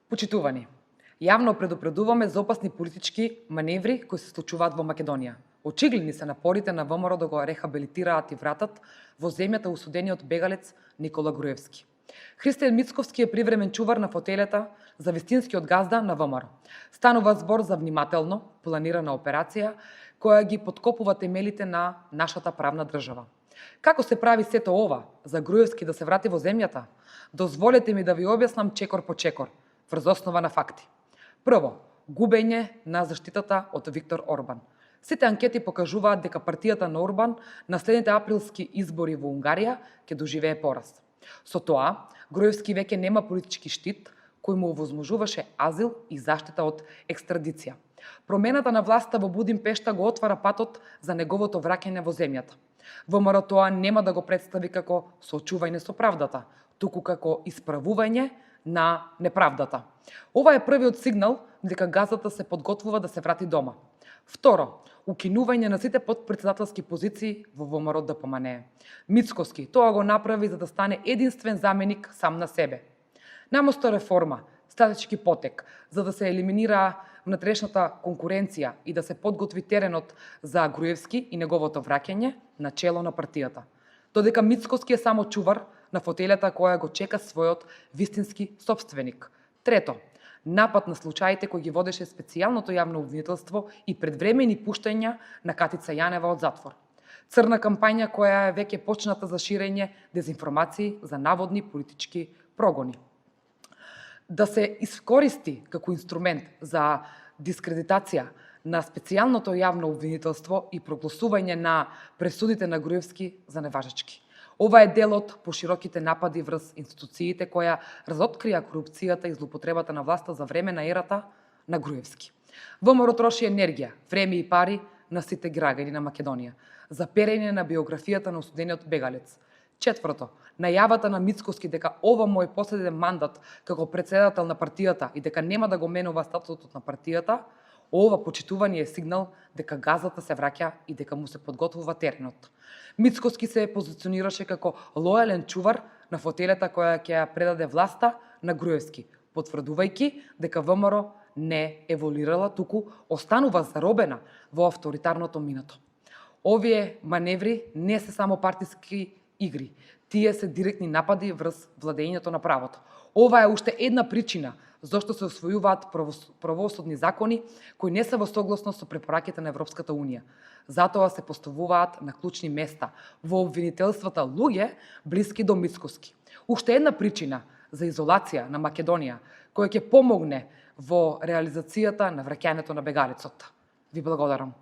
Почитувани, јавно предупредуваме за опасни политички маневри кои се случуваат во Македонија. Очигледни се напорите на ВМРО да го рехабилитираат и вратат во земјата осудениот бегалец Никола Груевски. Христијан Мицковски е привремен чувар на фотелета за вистинскиот газда на ВМРО. Станува збор за внимателно планирана операција која ги подкопува темелите на нашата правна држава. Како се прави сето ова за Груевски да се врати во земјата? Дозволете ми да ви објаснам чекор по чекор, врз основа на факти. Прво, губење на заштитата од Виктор Орбан. Сите анкети покажуваат дека партијата на Орбан на следните априлски избори во Унгарија ќе доживее пораст. Со тоа, Груевски веќе нема политички штит кој му овозможуваше азил и заштита од екстрадиција. Промената на власта во Будимпешта го отвара патот за неговото враќање во земјата. ВМРО тоа нема да го представи како соочување со правдата, туку како исправување на неправдата. Ова е првиот сигнал дека газата се подготвува да се врати дома. Второ, укинување на сите подпредседателски позиции во ВМРО ДПМНЕ. Мицковски тоа го направи за да стане единствен заменик сам на себе. Наместо реформа, стратешки потек, за да се елиминира внатрешната конкуренција и да се подготви теренот за Груевски и неговото враќање на чело на партијата. Додека Мицковски е само чувар на фотелята која го чека својот вистински собственик. Трето, напад на случаите кои ги водеше специјалното јавно обвинителство и предвремени пуштања на Катица Јанева од затвор. Црна кампања која е веќе почната за ширење дезинформации за наводни политички прогони. Да се искористи како инструмент за дискредитација на специјалното јавно обвинителство и прогласување на пресудите на Груевски за неважечки. Ова е дел од пошироките напади врз институциите која разоткрија корупцијата и злоупотребата на власта за време на ерата на Груевски. ВМРО троши енергија, време и пари на сите граѓани на Македонија за перење на биографијата на осудениот бегалец. Четврто, најавата на Мицковски дека ова му е последен мандат како претседател на партијата и дека нема да го менува статутот на партијата, ова почитување е сигнал дека газата се враќа и дека му се подготвува теренот. Мицковски се позиционираше како лојален чувар на фотелета која ќе ја предаде власта на Груевски, потврдувајќи дека ВМРО не еволюирала, туку останува заробена во авторитарното минато. Овие маневри не се само партиски игри, тие се директни напади врз владењето на правото. Ова е уште една причина зошто се освојуваат правосудни закони кои не се во согласност со препораките на Европската Унија. Затоа се поставуваат на клучни места во обвинителствата луѓе блиски до Мицковски. Уште една причина за изолација на Македонија која ќе помогне во реализацијата на враќањето на бегалецот. Ви благодарам.